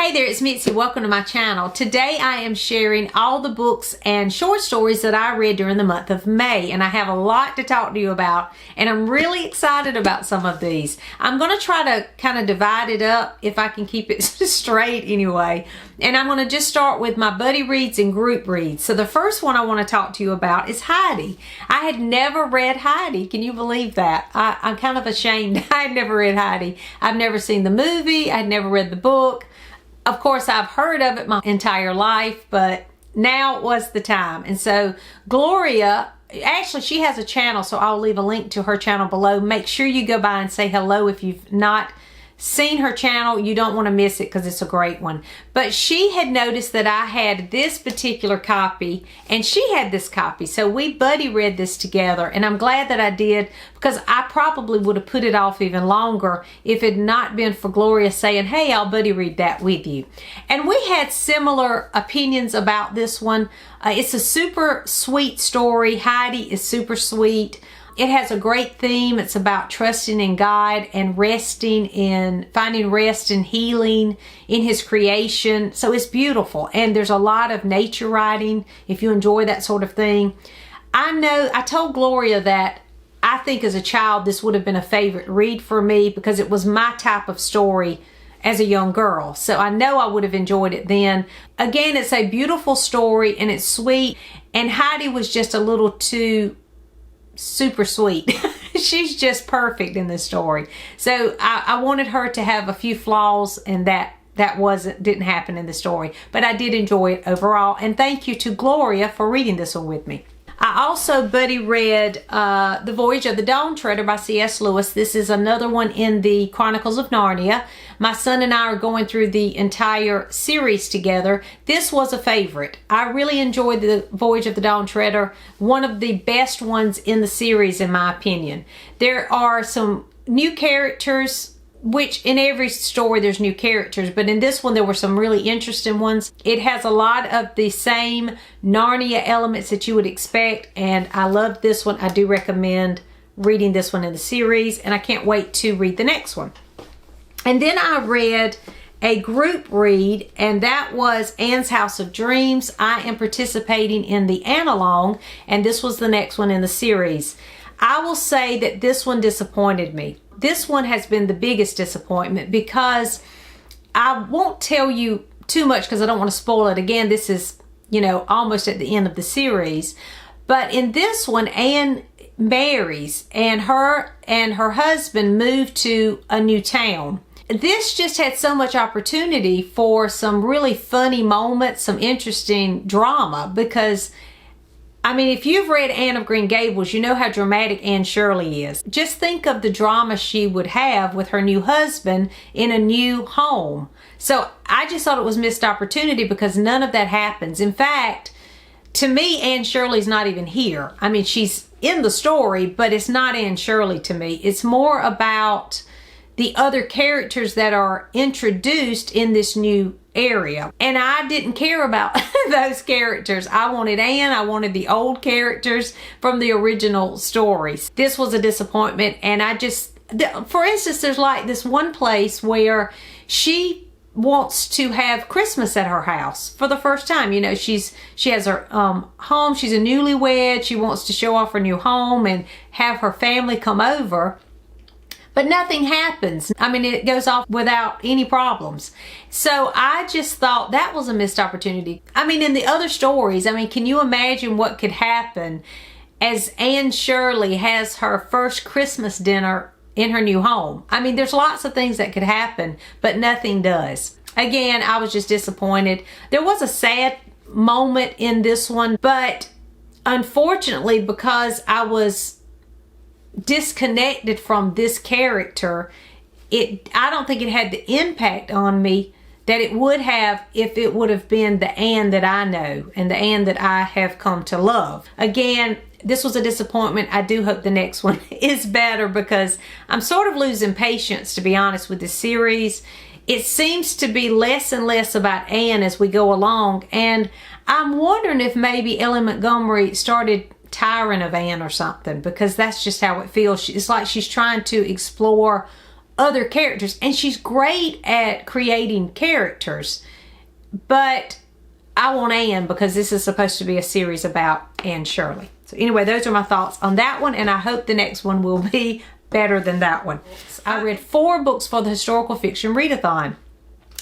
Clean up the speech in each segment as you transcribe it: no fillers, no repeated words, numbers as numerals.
Hey there, it's Mitty. Welcome to my channel. Today I am sharing all the books and short stories that I read during the month of May, and I have a lot to talk to you about, and I'm really excited about some of these. I'm going to try to kind of divide it up if I can keep it straight anyway, and I'm going to just start with my buddy reads and group reads. So the first one I want to talk to you about is Heidi. I had never read Heidi. Can you believe that? I'm kind of ashamed. I had never read Heidi. I've never seen the movie. I'd never read the book. Of course, I've heard of it my entire life, but now was the time. And so Gloria, actually she has a channel, so I'll leave a link to her channel below. Make sure you go by and say hello if you've not seen her channel. You don't want to miss it because it's a great one. But she had noticed that I had this particular copy and she had this copy. So we buddy read this together, and I'm glad that I did, because I probably would have put it off even longer if it had not been for Gloria saying, hey, I'll buddy read that with you. And we had similar opinions about this one. It's a super sweet story. Heidi is super sweet. It has a great theme. It's about trusting in God and resting in, finding rest and healing in His creation. So it's beautiful. And there's a lot of nature writing if you enjoy that sort of thing. I told Gloria that I think as a child this would have been a favorite read for me because it was my type of story as a young girl. So I know I would have enjoyed it then. Again, it's a beautiful story and it's sweet. And Heidi was just a little too super sweet. She's just perfect in this story. So I wanted her to have a few flaws, and that didn't happen in the story. But I did enjoy it overall. And thank you to Gloria for reading this one with me. I also buddy read The Voyage of the Dawn Treader by C.S. Lewis. This is another one in the Chronicles of Narnia. My son and I are going through the entire series together. This was a favorite. I really enjoyed The Voyage of the Dawn Treader. One of the best ones in the series, in my opinion. There are some new characters, which in every story there's new characters, but in this one there were some really interesting ones. It has a lot of the same Narnia elements that you would expect, and I loved this one. I do recommend reading this one in the series, and I can't wait to read the next one. And then I read a group read, and that was Anne's House of Dreams. I am participating in the Annalong, and this was the next one in the series. I will say that this one disappointed me. This one has been the biggest disappointment because I won't tell you too much because I don't want to spoil it. Again, this is, almost at the end of the series. But in this one, Anne marries, and her husband moved to a new town. This just had so much opportunity for some really funny moments, some interesting drama, because if you've read Anne of Green Gables, you know how dramatic Anne Shirley is. Just think of the drama she would have with her new husband in a new home. So I just thought it was missed opportunity because none of that happens. In fact, to me, Anne Shirley's not even here. She's in the story, but it's not Anne Shirley to me. It's more about the other characters that are introduced in this new area. And I didn't care about those characters. I wanted Anne. I wanted the old characters from the original stories. This was a disappointment. And for instance, there's like this one place where she wants to have Christmas at her house for the first time. She has her home. She's a newlywed. She wants to show off her new home and have her family come over. But nothing happens. It goes off without any problems. So I just thought that was a missed opportunity. In the other stories, can you imagine what could happen as Anne Shirley has her first Christmas dinner in her new home? There's lots of things that could happen, but nothing does. Again, I was just disappointed. There was a sad moment in this one, but unfortunately, because I was disconnected from this character, I don't think it had the impact on me that it would have if it would have been the Anne that I know and the Anne that I have come to love. Again, this was a disappointment. I do hope the next one is better because I'm sort of losing patience, to be honest, with this series. It seems to be less and less about Anne as we go along, and I'm wondering if maybe Ellie Montgomery started tiring of Anne or something, because that's just how it feels. It's like she's trying to explore other characters, and she's great at creating characters. But I want Anne because this is supposed to be a series about Anne Shirley. So anyway, those are my thoughts on that one, and I hope the next one will be better than that one. I read 4 books for the Historical Fiction Readathon,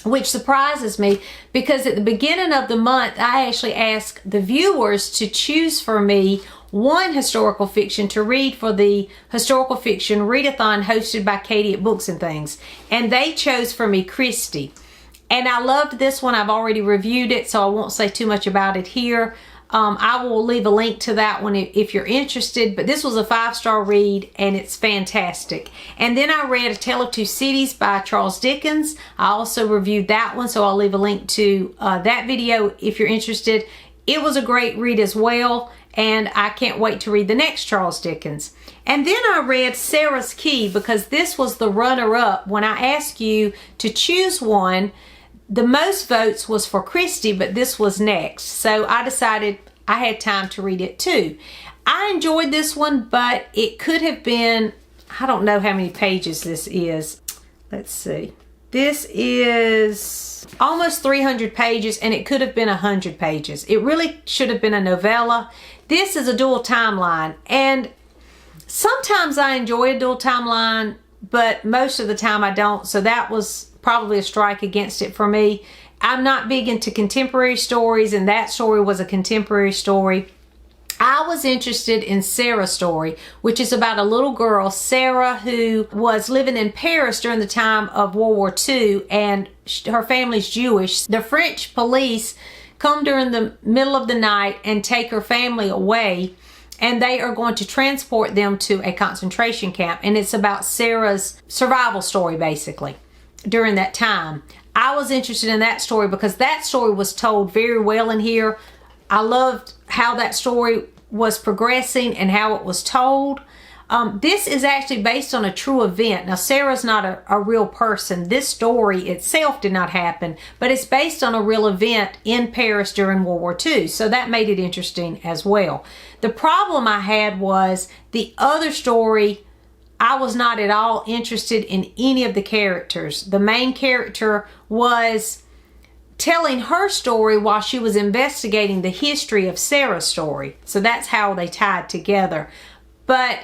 which surprises me because at the beginning of the month, I actually asked the viewers to choose for me one historical fiction to read for the Historical Fiction Readathon hosted by Katie at Books and Things. And they chose for me Christie. And I loved this one. I've already reviewed it, so I won't say too much about it here. I will leave a link to that one if you're interested, but this was a 5-star read and it's fantastic. And then I read A Tale of Two Cities by Charles Dickens. I also reviewed that one, so I'll leave a link to that video if you're interested. It was a great read as well, and I can't wait to read the next Charles Dickens. And then I read Sarah's Key because this was the runner-up. When I asked you to choose one, the most votes was for Christie, but this was next. So I decided I had time to read it too. I enjoyed this one, but it could have been, I don't know how many pages this is. Let's see. This is almost 300 pages, and it could have been 100 pages. It really should have been a novella. This is a dual timeline, and sometimes I enjoy a dual timeline, but most of the time I don't. So that was probably a strike against it for me. I'm not big into contemporary stories, and that story was a contemporary story. I was interested in Sarah's story, which is about a little girl, Sarah, who was living in Paris during the time of World War II, and her family's Jewish. The French police come during the middle of the night and take her family away, and they are going to transport them to a concentration camp. And it's about Sarah's survival story, basically, during that time. I was interested in that story because that story was told very well in here. I loved how that story was progressing and how it was told. This is actually based on a true event. Now, Sarah's not a real person. This story itself did not happen, but it's based on a real event in Paris during World War II. So that made it interesting as well. The problem I had was the other story, I was not at all interested in any of the characters. The main character was telling her story while she was investigating the history of Sarah's story. So that's how they tied together. But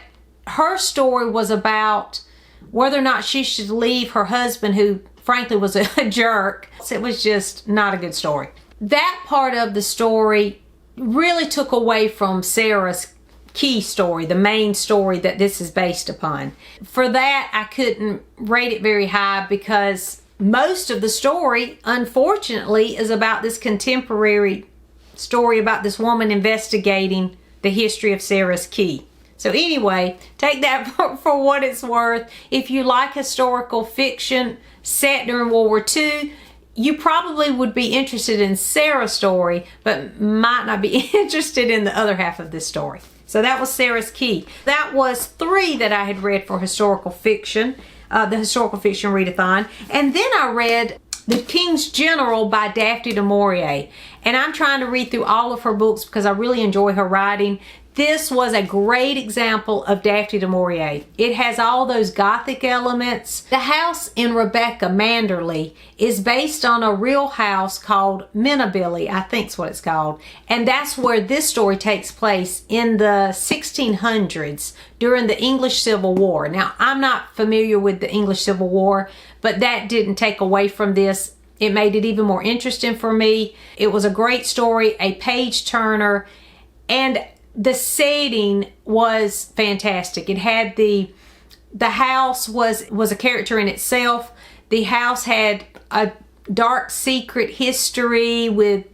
her story was about whether or not she should leave her husband, who frankly was a jerk. So it was just not a good story. That part of the story really took away from Sarah's key story, the main story that this is based upon. For that, I couldn't rate it very high because most of the story, unfortunately, is about this contemporary story about this woman investigating the history of Sarah's Key. So anyway, take that for what it's worth. If you like historical fiction set during World War II, you probably would be interested in Sarah's story, but might not be interested in the other half of this story. So that was Sarah's Key. That was 3 that I had read for historical fiction, the Historical Fiction Readathon. And then I read The King's General by Daphne du Maurier. And I'm trying to read through all of her books because I really enjoy her writing. This was a great example of Daphne du Maurier. It has all those Gothic elements. The house in Rebecca Manderley is based on a real house called Mennabilly, I think is what it's called. And that's where this story takes place in the 1600s during the English Civil War. Now, I'm not familiar with the English Civil War, but that didn't take away from this. It made it even more interesting for me. It was a great story, a page turner, and the setting was fantastic. It had the house was a character in itself. The house had a dark secret history with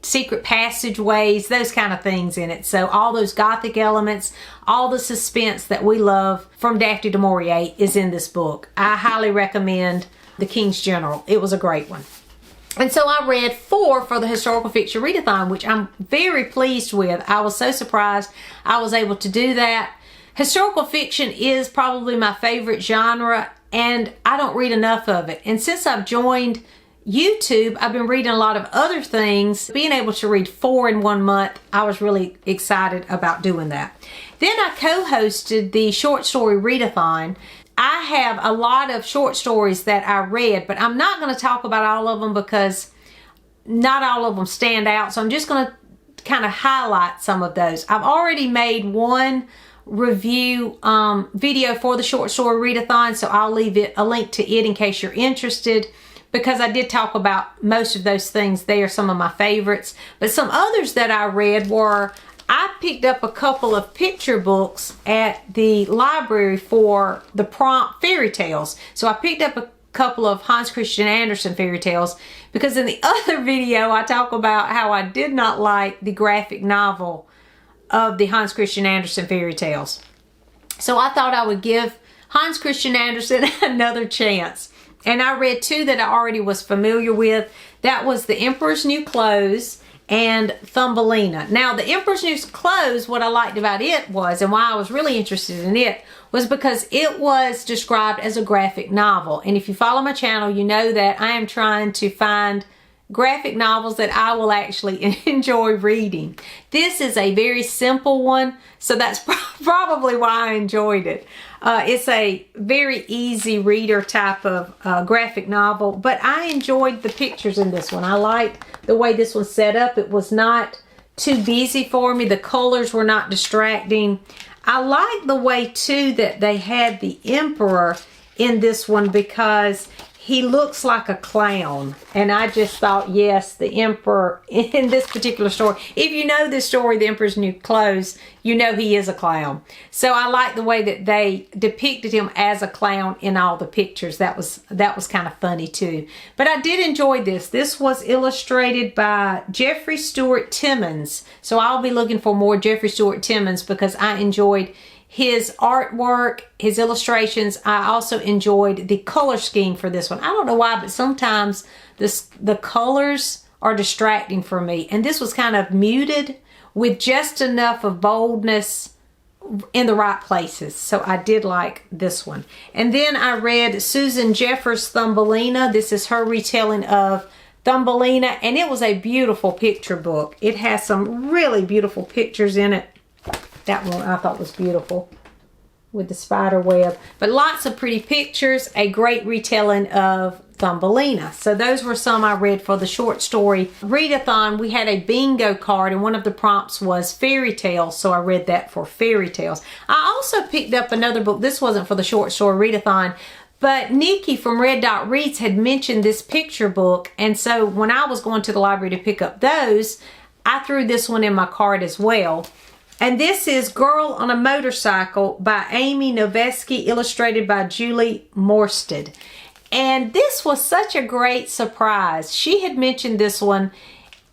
secret passageways, those kind of things in it. So all those Gothic elements, all the suspense that we love from Daphne du Maurier is in this book. I highly recommend The King's General. It was a great one. And so I read 4 for the Historical Fiction Readathon, which I'm very pleased with. I was so surprised I was able to do that. Historical fiction is probably my favorite genre, and I don't read enough of it. And since I've joined YouTube, I've been reading a lot of other things. Being able to read 4 in 1 month, I was really excited about doing that. Then I co-hosted the Short Story Readathon. I have a lot of short stories that I read, but I'm not going to talk about all of them because not all of them stand out. So I'm just going to kind of highlight some of those. I've already made one review video for the short story readathon, so I'll leave a link to it in case you're interested, because I did talk about most of those things. They are some of my favorites. But some others that I read were, I picked up a couple of picture books at the library for the prompt fairy tales. So I picked up a couple of Hans Christian Andersen fairy tales, because in the other video I talk about how I did not like the graphic novel of the Hans Christian Andersen fairy tales. So I thought I would give Hans Christian Andersen another chance. And I read two that I already was familiar with. That was The Emperor's New Clothes and Thumbelina. Now, The Emperor's New Clothes, what I liked about it was, and why I was really interested in it, was because it was described as a graphic novel. And if you follow my channel, you know that I am trying to find graphic novels that I will actually enjoy reading. This is a very simple one, so that's probably why I enjoyed it. It's a very easy reader type of graphic novel, but I enjoyed the pictures in this one. I liked the way this one's set up. It was not too busy for me. The colors were not distracting. I like the way too that they had the emperor in this one, because he looks like a clown. And I just thought, yes, the emperor in this particular story, if you know this story, The Emperor's New Clothes, you know he is a clown. So I like the way that they depicted him as a clown in all the pictures. That was kind of funny too. But I did enjoy this. This was illustrated by Jeffrey Stuart Timmons. So I'll be looking for more Jeffrey Stuart Timmons, because I enjoyed his artwork, his illustrations. I also enjoyed the color scheme for this one. I don't know why, but sometimes the colors are distracting for me. And this was kind of muted with just enough of boldness in the right places. So I did like this one. And then I read Susan Jeffers' Thumbelina. This is her retelling of Thumbelina, and it was a beautiful picture book. It has some really beautiful pictures in it. That one I thought was beautiful with the spider web. But lots of pretty pictures, a great retelling of Thumbelina. So those were some I read for the short story readathon. We had a bingo card, and one of the prompts was fairy tales, so I read that for fairy tales. I also picked up another book. This wasn't for the short story readathon, but Nikki from Red Dot Reads had mentioned this picture book, and so when I was going to the library to pick up those, I threw this one in my cart as well. And this is Girl on a Motorcycle by Amy Noveski, illustrated by Julie Morsted. And this was such a great surprise. She had mentioned this one,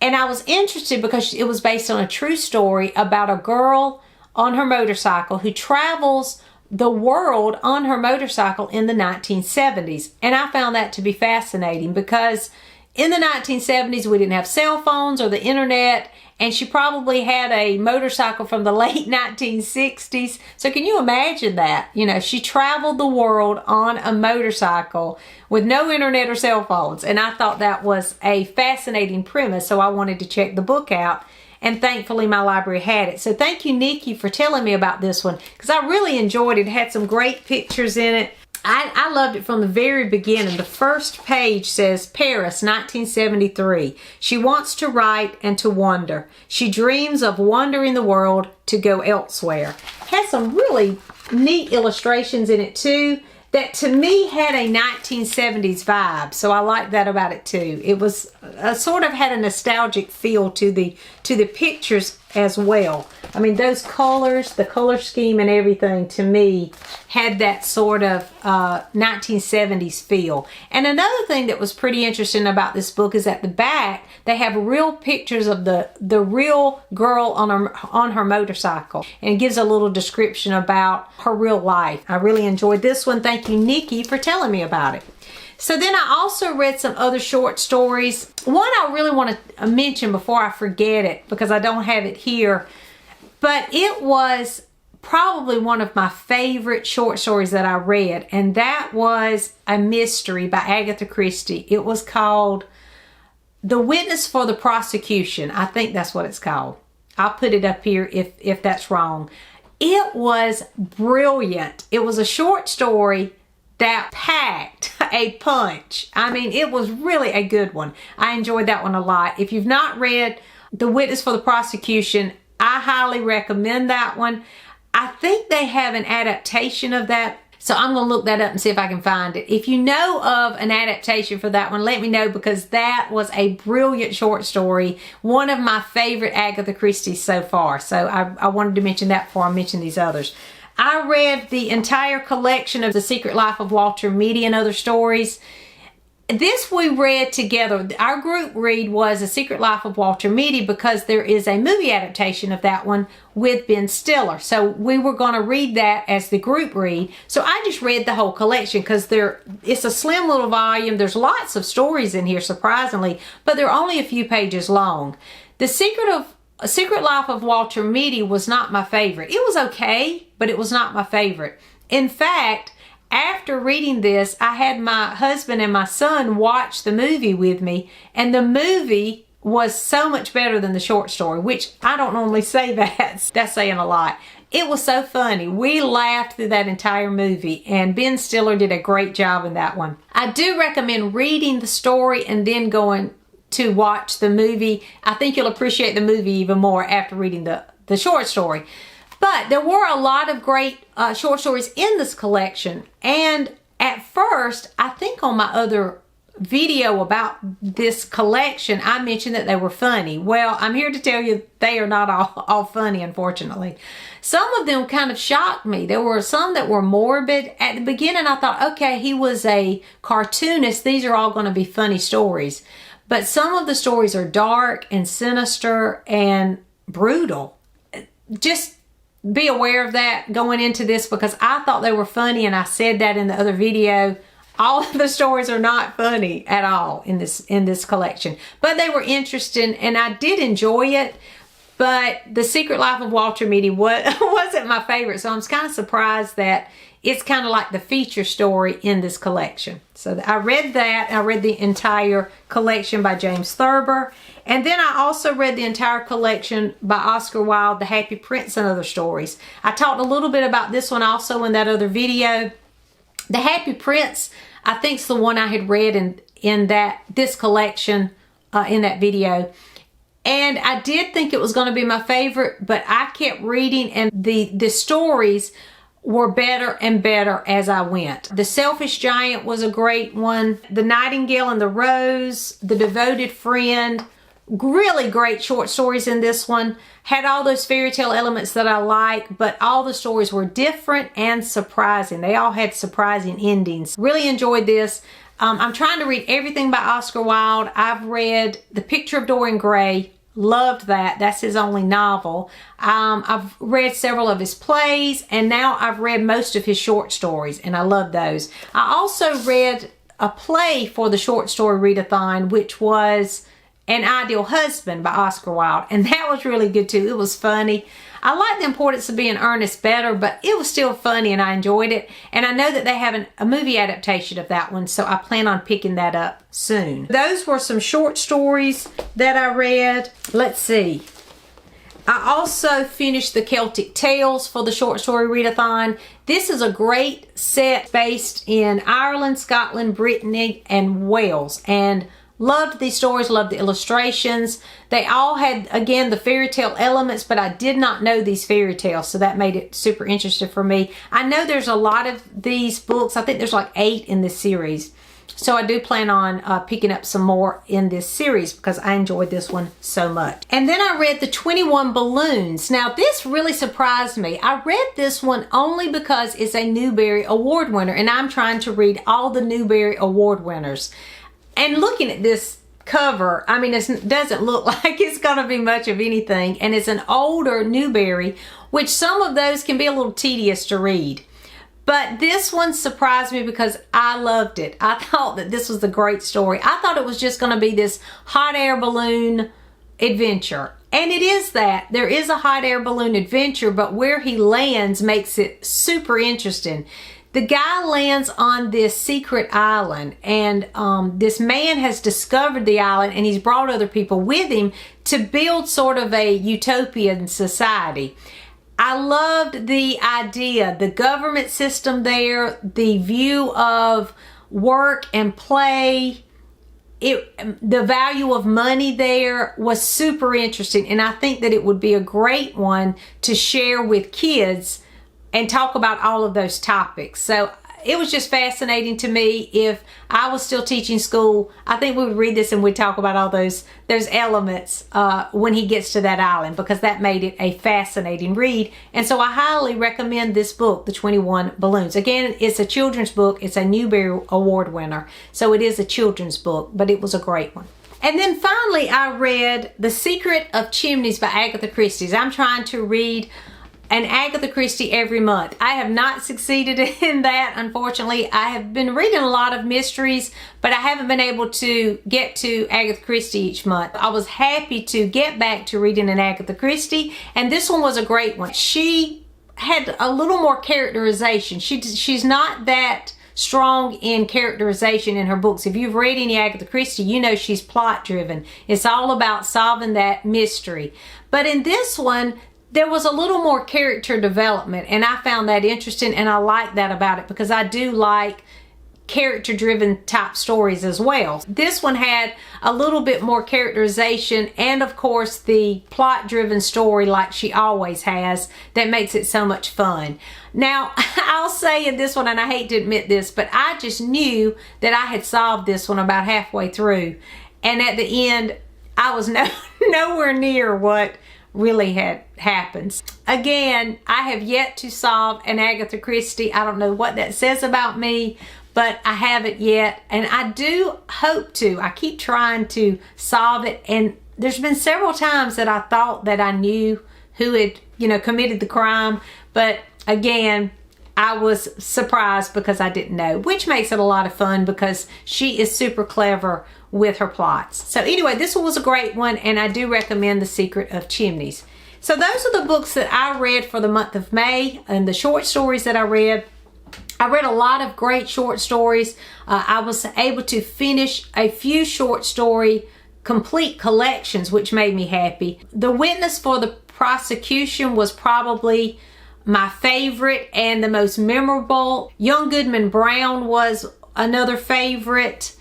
and I was interested because it was based on a true story about a girl on her motorcycle who travels the world on her motorcycle in the 1970s. And I found that to be fascinating, because in the 1970s we didn't have cell phones or the internet, and she probably had a motorcycle from the late 1960s. So can you imagine that? You know, she traveled the world on a motorcycle with no internet or cell phones. And I thought that was a fascinating premise, so I wanted to check the book out. And thankfully my library had it. So thank you, Nikki, for telling me about this one, because I really enjoyed it. It had some great pictures in it. I loved it from the very beginning. The first page says, Paris, 1973. She wants to write and to wander. She dreams of wandering the world to go elsewhere. Has some really neat illustrations in it too, that to me had a 1970s vibe. So I like that about it too. It was sort of had a nostalgic feel to the pictures as well. I mean, those colors, the color scheme and everything, to me had that sort of 1970s feel. And another thing that was pretty interesting about this book is at the back they have real pictures of the real girl on her motorcycle, and it gives a little description about her real life. I really enjoyed this one. Thank you, Nikki, for telling me about it. So then I also read some other short stories. One I really want to mention before I forget it, because I don't have it here, but it was probably one of my favorite short stories that I read, and that was a mystery by Agatha Christie. It was called The Witness for the Prosecution. I think that's what it's called. I'll put it up here if that's wrong. It was brilliant. It was a short story that packed a punch. I mean, it was really a good one. I enjoyed that one a lot. If you've not read The Witness for the Prosecution, I highly recommend that one. I think they have an adaptation of that, so I'm going to look that up and see if I can find it. If you know of an adaptation for that one, let me know, because that was a brilliant short story. One of my favorite Agatha Christie's so far. So I wanted to mention that before I mention these others. I read the entire collection of The Secret Life of Walter Mitty and Other Stories. This we read together. Our group read was The Secret Life of Walter Mitty, because there is a movie adaptation of that one with Ben Stiller. So we were going to read that as the group read. So I just read the whole collection because it's a slim little volume. There's lots of stories in here, surprisingly, but they're only a few pages long. The Secret Life of Walter Mitty was not my favorite. It was okay, but it was not my favorite. In fact, after reading this, I had my husband and my son watch the movie with me, and the movie was so much better than the short story, which I don't normally say that. That's saying a lot. It was so funny. We laughed through that entire movie, and Ben Stiller did a great job in that one. I do recommend reading the story and then going to watch the movie. I think you'll appreciate the movie even more after reading the short story. But there were a lot of great short stories in this collection. And at first, I think on my other video about this collection, I mentioned that they were funny. Well, I'm here to tell you they are not all funny, unfortunately. Some of them kind of shocked me. There were some that were morbid. At the beginning, I thought, okay, he was a cartoonist. These are all going to be funny stories. But some of the stories are dark and sinister and brutal. Just be aware of that going into this, because I thought they were funny, and I said that in the other video. All of the stories are not funny at all in this collection, but they were interesting, and I did enjoy it. But The Secret Life of Walter Mitty wasn't my favorite, so I'm kind of surprised that it's kind of like the feature story in this collection. So I read that. I read the entire collection by James Thurber. And then I also read the entire collection by Oscar Wilde, The Happy Prince and Other Stories. I talked a little bit about this one also in that other video. The Happy Prince, I think, is the one I had read in this collection in that video. And I did think it was going to be my favorite, but I kept reading, and the stories were better and better as I went. The Selfish Giant was a great one. The Nightingale and the Rose, The Devoted Friend, really great short stories in this one. Had all those fairy tale elements that I like, but all the stories were different and surprising. They all had surprising endings. Really enjoyed this. I'm trying to read everything by Oscar Wilde. I've read The Picture of Dorian Gray. Loved that. That's his only novel. I've read several of his plays, and now I've read most of his short stories, and I love those. I also read a play for the short story readathon, which was An Ideal Husband by Oscar Wilde, and that was really good too. It was funny. I like The Importance of Being Earnest better, but it was still funny, and I enjoyed it. And I know that they have a movie adaptation of that one, so I plan on picking that up soon. Those were some short stories that I read. Let's see. I also finished the Celtic Tales for the short story readathon. This is a great set based in Ireland, Scotland, Brittany, and Wales. And loved these stories, loved the illustrations. They all had, again, the fairy tale elements, but I did not know these fairy tales, so that made it super interesting for me. I know there's a lot of these books. I think there's like 8 in this series. So I do plan on picking up some more in this series because I enjoyed this one so much. And then I read the 21 Balloons. Now this really surprised me. I read this one only because it's a Newbery Award winner, and I'm trying to read all the Newbery Award winners. And looking at this cover, I mean, it doesn't look like it's going to be much of anything. And it's an older Newbery, which some of those can be a little tedious to read. But this one surprised me because I loved it. I thought that this was a great story. I thought it was just going to be this hot air balloon adventure. And it is that. There is a hot air balloon adventure, but where he lands makes it super interesting. The guy lands on this secret island, and this man has discovered the island, and he's brought other people with him to build sort of a utopian society. I loved the idea, the government system there, the view of work and play. The value of money there was super interesting, and I think that it would be a great one to share with kids and talk about all of those topics. So it was just fascinating to me. If I was still teaching school, I think we would read this and we'd talk about all those elements when he gets to that island, because that made it a fascinating read. And so I highly recommend this book, The 21 Balloons. Again, it's a children's book. It's a Newbery Award winner. So it is a children's book, but it was a great one. And then finally, I read The Secret of Chimneys by Agatha Christie. I'm trying to read an Agatha Christie every month. I have not succeeded in that, unfortunately. I have been reading a lot of mysteries, but I haven't been able to get to Agatha Christie each month. I was happy to get back to reading an Agatha Christie, and this one was a great one. She had a little more characterization. She's not that strong in characterization in her books. If you've read any Agatha Christie, you know she's plot driven. It's all about solving that mystery. But in this one, there was a little more character development, and I found that interesting, and I like that about it because I do like character-driven type stories as well. This one had a little bit more characterization and, of course, the plot-driven story like she always has that makes it so much fun. Now, I'll say in this one, and I hate to admit this, but I just knew that I had solved this one about halfway through, and at the end, I was nowhere near what really had happens. Again, I have yet to solve an Agatha Christie. I don't know what that says about me, but I haven't yet, and I do hope to. I keep trying to solve it, and there's been several times that I thought that I knew who had, committed the crime, but again, I was surprised because I didn't know, which makes it a lot of fun because she is super clever with her plots. So anyway, this one was a great one, and I do recommend The Secret of Chimneys. So those are the books that I read for the month of May, and the short stories that I read. I read a lot of great short stories. I was able to finish a few short story complete collections, which made me happy. The Witness for the Prosecution was probably my favorite and the most memorable. Young Goodman Brown was another favorite.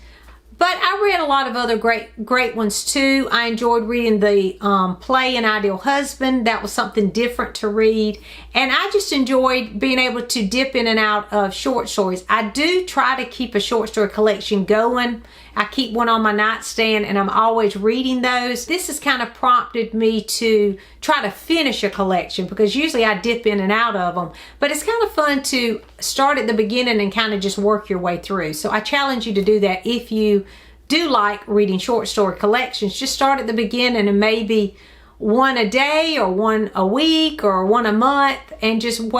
But I read a lot of other great ones too. I enjoyed reading the play An Ideal Husband. That was something different to read. And I just enjoyed being able to dip in and out of short stories. I do try to keep a short story collection going. I keep one on my nightstand, and I'm always reading those. This has kind of prompted me to try to finish a collection, because usually I dip in and out of them. But it's kind of fun to start at the beginning and kind of just work your way through. So I challenge you to do that if you do like reading short story collections. Just start at the beginning and maybe one a day or one a week or one a month, and just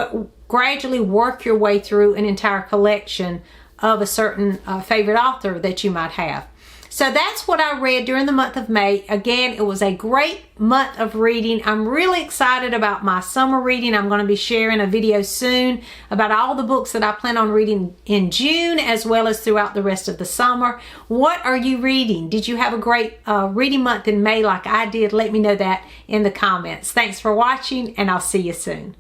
gradually work your way through an entire collection of a certain favorite author that you might have. So that's what I read during the month of May. Again, it was a great month of reading. I'm really excited about my summer reading. I'm going to be sharing a video soon about all the books that I plan on reading in June, as well as throughout the rest of the summer. What are you reading? Did you have a great reading month in May like I did? Let me know that in the comments. Thanks for watching, and I'll see you soon.